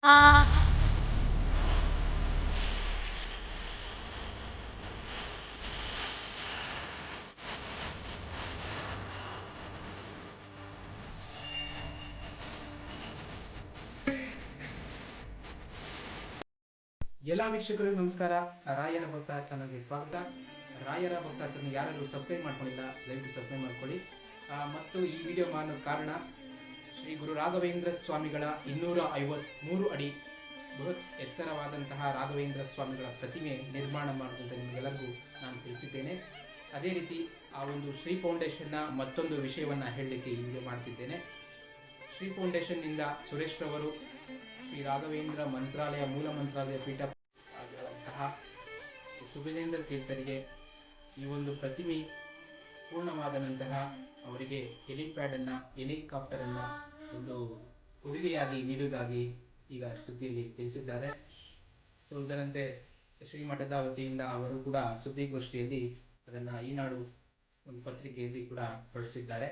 ಆ ಎಲ್ಲ ವೀಕ್ಷಕರಿಗೂ ನಮಸ್ಕಾರ. ರಾಯರ ಭಕ್ತ ಚಾನಲ್ಗೆ ಸ್ವಾಗತ. ರಾಯರ ಭಕ್ತ ಚಾನಲ್ ಯಾರಾದರೂ ಸಬ್ಸ್ಕ್ರೈಬ್ ಮಾಡ್ಕೊಂಡಿಲ್ಲ, ದಯವಿಟ್ಟು ಸಬ್ಸ್ಕ್ರೈಬ್ ಮಾಡ್ಕೊಳ್ಳಿ. ಮತ್ತು ಈ ವಿಡಿಯೋ ಮಾಡೋ ಕಾರಣ ಶ್ರೀ ಗುರು ರಾಘವೇಂದ್ರ ಸ್ವಾಮಿಗಳ 253 ಅಡಿ ಬೃಹತ್ ಎತ್ತರವಾದಂತಹ ರಾಘವೇಂದ್ರ ಸ್ವಾಮಿಗಳ ಪ್ರತಿಮೆ ನಿರ್ಮಾಣ ಮಾಡುವಂತ ನಿಮಗೆಲ್ಲರಿಗೂ ನಾನು ತಿಳಿಸಿದ್ದೇನೆ. ಅದೇ ರೀತಿ ಆ ಒಂದು ಶ್ರೀ ಫೌಂಡೇಶನ್ನ ಮತ್ತೊಂದು ವಿಷಯವನ್ನು ಹೇಳಲಿಕ್ಕೆ ಈ ವಿಡಿಯೋ ಮಾಡ್ತಿದ್ದೇನೆ. ಶ್ರೀ ಫೌಂಡೇಶನ್ನಿಂದ ಸುರೇಶ್ ರವರು ಶ್ರೀ ರಾಘವೇಂದ್ರ ಮಂತ್ರಾಲಯ ಮೂಲ ಮಂತ್ರಾಲಯ ಪೀಠ ಆಗಿರುವಂತಹ ಸುಬುಧೇಂದ್ರ ತೀರ್ಥರಿಗೆ ಈ ಒಂದು ಪ್ರತಿಮೆ ಪೂರ್ಣವಾದ ನಂತರ ಅವರಿಗೆ ಹೆಲಿಕಾಪ್ಟರನ್ನು ಒಂದು ಕೊಡುಗೆಯಾಗಿ ನೀಡುವುದಾಗಿ ಈಗ ಸುದ್ದಿಯಲ್ಲಿ ತಿಳಿಸಿದ್ದಾರೆ. ಸೊ ಇದರಂತೆ ಶ್ರೀಮಠದ ವತಿಯಿಂದ ಅವರು ಕೂಡ ಸುದ್ದಿಗೋಷ್ಠಿಯಲ್ಲಿ ಅದನ್ನು ಈನಾಡು ಒಂದು ಪತ್ರಿಕೆಯಲ್ಲಿ ಕೂಡ ಹೊರಡಿಸಿದ್ದಾರೆ.